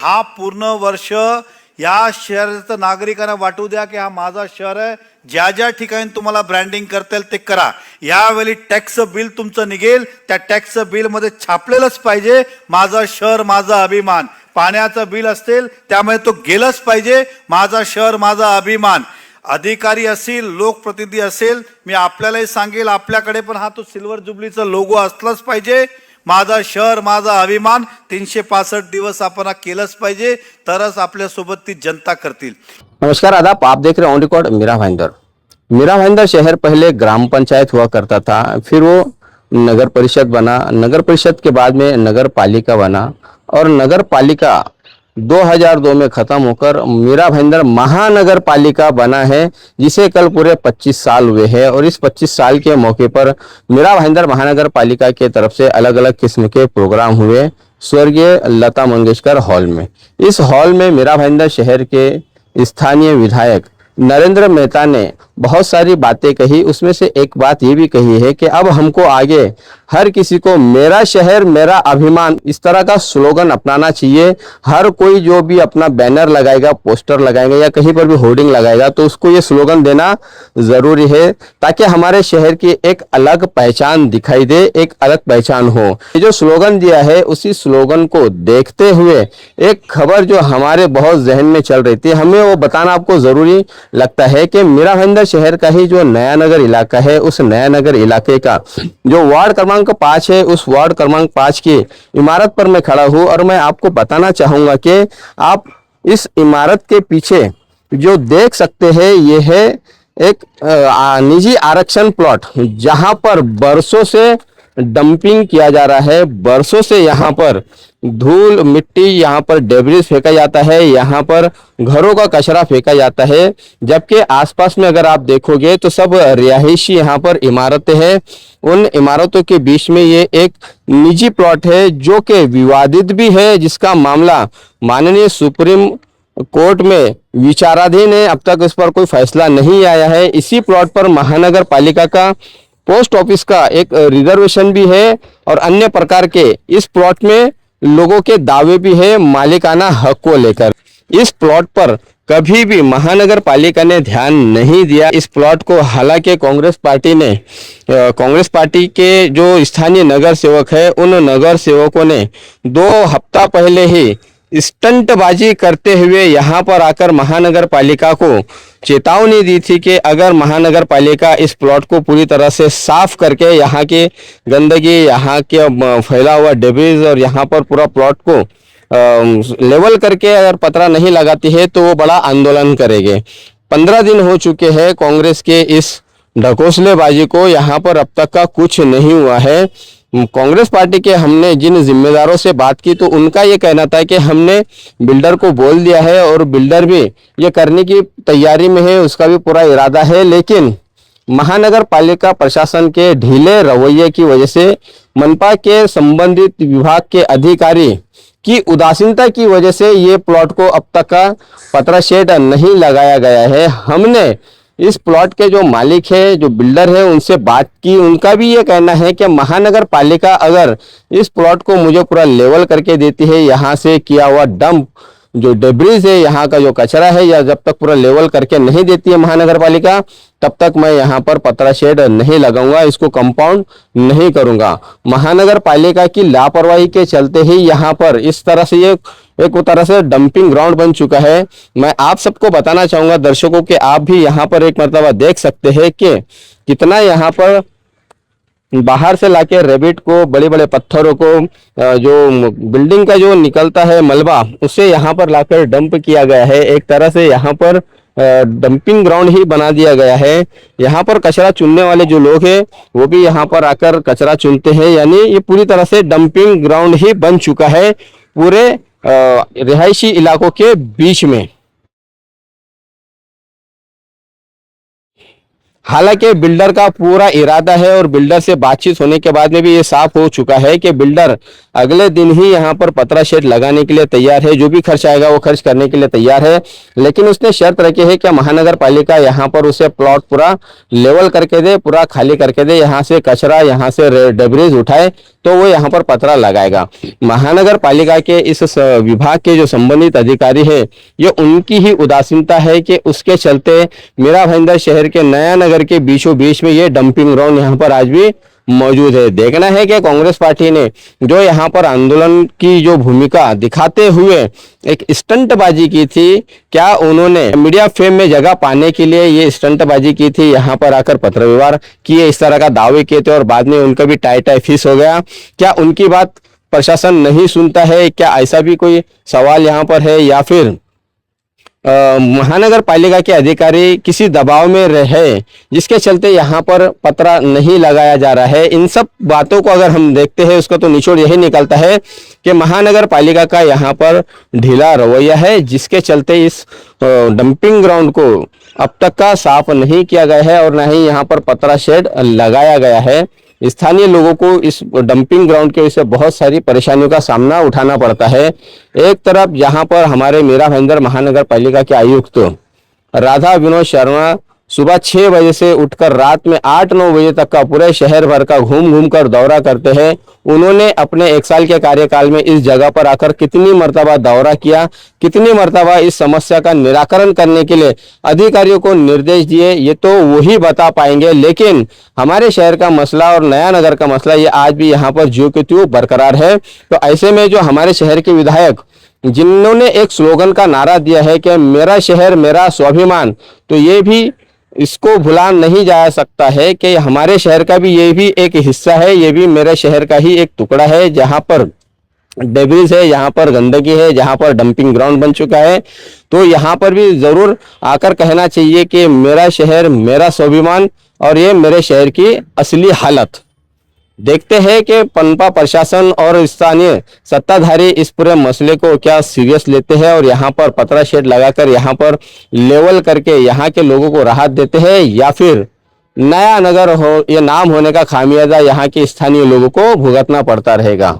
हा पूर्ण वर्ष या शहराचं नागरिकांना वाटू द्या की हा माझा शहर आहे. ज्या ज्या ठिकाणी तुम्हाला ब्रँडिंग करता येईल ते करा. यावेळी टॅक्स बिल तुमचं निघेल, त्या टॅक्स बिल मध्ये छापलेलंच पाहिजे माझा शहर माझा अभिमान. पाण्याचं बिल असेल त्यामुळे तो गेलंच पाहिजे माझा शहर माझा अभिमान. अधिकारी असतील लोकप्रतिनिधी असेल, मी आपल्यालाही सांगेल आपल्याकडे पण हा तो सिल्वर जुबलीचा लोगो असलाच पाहिजे. माझा शहर माझा अभिमान 365 दिवस आपण केलंच पाहिजे, तरच आपल्या सोबत ती जनता करतील. नमस्कार आदाब, आप देख रहे हैं ऑन रिकॉर्ड मीरा भाईंदर। मीरा भाईंदर शहर पहले ग्राम पंचायत हुआ करता था, फिर वो नगर परिषद बना, नगर परिषद के बाद में नगर पालिका बना और नगर पालिका 2002 में खत्म होकर मीरा भाईंदर महानगर पालिका बना है, जिसे कल पूरे 25 साल हुए हैं। और इस 25 साल के मौके पर मीरा भाईंदर महानगर पालिका के तरफ से अलग अलग किस्म के प्रोग्राम हुए स्वर्गीय लता मंगेशकर हॉल में। इस हॉल में मीरा भाईंदर शहर के स्थानीय विधायक नरेंद्र मेहता ने बहुत सारी बातें कही। उसमें से एक बात ये भी कही है कि अब हमको आगे हर किसी को मेरा शहर मेरा अभिमान इस तरह का स्लोगन अपनाना चाहिए। हर कोई जो भी अपना बैनर लगाएगा, पोस्टर लगाएगा या कहीं पर भी होर्डिंग लगाएगा तो उसको ये स्लोगन देना जरूरी है, ताकि हमारे शहर की एक अलग पहचान दिखाई दे, एक अलग पहचान हो। ये जो स्लोगन दिया है उसी स्लोगन को देखते हुए एक खबर जो हमारे बहुत जहन में चल रही थी, हमें वो बताना आपको जरूरी लगता है कि मीरा भाईंदर शहर का ही जो नया नगर इलाका है, उस नया नगर इलाके का जो वार्ड क्रमांक 5 है, उस वार्ड क्रमांक 5 की इमारत पर मैं खड़ा हूं और मैं आपको बताना चाहूंगा कि आप इस इमारत के पीछे जो देख सकते हैं ये है एक निजी आरक्षण प्लॉट, जहां पर बरसों से डंपिंग किया जा रहा है। बरसों से यहाँ पर धूल मिट्टी, यहाँ पर डेब्रिस फेंका जाता है, यहाँ पर घरों का कचरा फेंका जाता है, जबकि आसपास में अगर आप देखोगे तो सब रिहायशी यहाँ पर इमारतें हैं। उन इमारतों के बीच में ये एक निजी प्लॉट है जो कि विवादित भी है, जिसका मामला माननीय सुप्रीम कोर्ट में विचाराधीन है। अब तक इस पर कोई फैसला नहीं आया है। इसी प्लॉट पर महानगर पालिका का पोस्ट ऑफिस का एक रिजर्वेशन भी है और अन्य प्रकार के इस प्लॉट में लोगों के दावे भी है मालिकाना हक को लेकर। इस प्लॉट पर कभी भी महानगर पालिका ने ध्यान नहीं दिया इस प्लॉट को। हालांकि कांग्रेस पार्टी के जो स्थानीय नगर सेवक है, उन नगर सेवकों ने 2 हफ्ता पहले ही स्टंटबाजी करते हुए यहाँ पर आकर महानगर पालिका को चेतावनी दी थी कि अगर महानगर पालिका इस प्लॉट को पूरी तरह से साफ करके यहाँ की गंदगी, यहाँ के फैला हुआ डेब्रिस और यहाँ पर पूरा प्लॉट को लेवल करके अगर पतरा नहीं लगाती है तो वो बड़ा आंदोलन करेंगे। 15 दिन हो चुके हैं कांग्रेस के इस ढकोसलेबाजी को, यहाँ पर अब तक का कुछ नहीं हुआ है। कांग्रेस पार्टी के हमने जिन जिम्मेदारों से बात की तो उनका ये कहना था कि हमने बिल्डर को बोल दिया है और बिल्डर भी ये करने की तैयारी में है, उसका भी पूरा इरादा है, लेकिन महानगर पालिका प्रशासन के ढीले रवैये की वजह से, मनपा के संबंधित विभाग के अधिकारी की उदासीनता की वजह से ये प्लॉट को अब तक का पतरा शेड नहीं लगाया गया है। हमने इस प्लॉट के जो मालिक है, जो बिल्डर है, उनसे बात की। उनका भी ये कहना है कि महानगर पालिका अगर इस प्लॉट को मुझे पूरा लेवल करके देती है, यहाँ से किया हुआ डंप जो डेब्रिस है, यहाँ का जो कचरा है, या जब तक पूरा लेवल करके नहीं देती है महानगर पालिका, तब तक मैं यहाँ पर पतरा शेड नहीं लगाऊंगा, इसको कंपाउंड नहीं करूंगा। महानगर पालिका की लापरवाही के चलते ही यहाँ पर इस तरह से ये एक तरह से डंपिंग ग्राउंड बन चुका है। मैं आप सबको बताना चाहूंगा दर्शकों के, आप भी यहाँ पर एक मर्तबा देख सकते हैं कि कितना यहाँ पर बाहर से लाके रेबिट को, बड़े बड़े पत्थरों को, जो बिल्डिंग का जो निकलता है मलबा, उसे यहाँ पर लाकर डंप किया गया है। एक तरह से यहाँ पर डंपिंग ग्राउंड ही बना दिया गया है। यहाँ पर कचरा चुनने वाले जो लोग हैं वो भी यहाँ पर आकर कचरा चुनते हैं, यानी ये पूरी तरह से डंपिंग ग्राउंड ही बन चुका है पूरे रिहायशी इलाकों के बीच में। हालांकि बिल्डर का पूरा इरादा है और बिल्डर से बातचीत होने के बाद में भी ये साफ हो चुका है कि बिल्डर अगले दिन ही यहाँ पर पतरा शेड लगाने के लिए तैयार है, जो भी खर्च आएगा वो खर्च करने के लिए तैयार है। लेकिन उसने शर्त रखी है कि महानगर पालिका यहाँ पर उसे प्लॉट पूरा लेवल करके दे, पूरा खाली करके दे, यहाँ से कचरा, यहाँ से डेब्रिस उठाए, तो वो यहाँ पर पतरा लगाएगा। महानगर पालिका के इस विभाग के जो संबंधित अधिकारी है, ये उनकी ही उदासीनता है कि उसके चलते मीरा भाईंदर शहर के नया नगर के बीचों बीच में ये डंपिंग ग्राउंड यहाँ पर आज भी मौजूद है। देखना है कि कांग्रेस पार्टी ने जो यहाँ पर आंदोलन की जो भूमिका दिखाते हुए एक स्टंटबाजी की थी, क्या उन्होंने मीडिया फेम में जगह पाने के लिए ये स्टंटबाजी की थी, यहाँ पर आकर पत्र व्यवहार किए, इस तरह का दावे किए थे और बाद में उनका भी टाई टाई फिस हो गया? क्या उनकी बात प्रशासन नहीं सुनता है? क्या ऐसा भी कोई सवाल यहाँ पर है, या फिर महानगर पालिका के अधिकारी किसी दबाव में रहे जिसके चलते यहाँ पर पतरा नहीं लगाया जा रहा है? इन सब बातों को अगर हम देखते हैं, उसका तो निचोड़ यही निकलता है कि महानगर पालिका का यहाँ पर ढीला रवैया है, जिसके चलते इस डंपिंग ग्राउंड को अब तक का साफ नहीं किया गया है और न ही यहाँ पर पतरा शेड लगाया गया है। स्थानीय लोगों को इस डंपिंग ग्राउंड के वजह से बहुत सारी परेशानियों का सामना उठाना पड़ता है। एक तरफ यहाँ पर हमारे मीरा भाईंदर महानगर पालिका के आयुक्त राधा विनोद शर्मा सुबह 6 बजे से उठकर रात में 8-9 बजे तक का पूरे शहर भर का घूम घूम कर दौरा करते हैं। उन्होंने अपने 1 साल के कार्यकाल में इस जगह पर आकर कितनी मर्तबा दौरा किया, कितनी मर्तबा इस समस्या का निराकरण करने के लिए अधिकारियों को निर्देश दिए, ये तो वही बता पाएंगे। लेकिन हमारे शहर का मसला और नया नगर का मसला ये आज भी यहाँ पर ज्यों के त्यों बरकरार है। तो ऐसे में जो हमारे शहर के विधायक जिन्होंने एक स्लोगन का नारा दिया है कि मेरा शहर मेरा स्वाभिमान, तो ये भी इसको भुला नहीं जा सकता है कि हमारे शहर का भी ये भी एक हिस्सा है, ये भी मेरे शहर का ही एक टुकड़ा है, जहां पर डेब्रिज है, यहाँ पर गंदगी है, जहाँ पर डंपिंग ग्राउंड बन चुका है। तो यहाँ पर भी जरूर आकर कहना चाहिए कि मेरा शहर मेरा स्वाभिमान और ये मेरे शहर की असली हालत। देखते हैं कि पनपा प्रशासन और स्थानीय सत्ताधारी इस पूरे मसले को क्या सीरियस लेते हैं और यहाँ पर पतरा शेड लगाकर यहाँ पर लेवल करके यहाँ के लोगों को राहत देते हैं, या फिर नया नगर हो ये नाम होने का खामियाजा यहाँ के स्थानीय लोगों को भुगतना पड़ता रहेगा।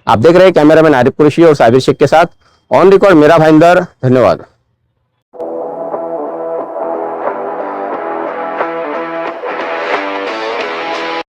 आप देख रहे हैं कैमरामैन आरिफ कुरैशी और साबिर शेख के साथ ऑन रिकॉर्ड मीरा भाईंदर। धन्यवाद।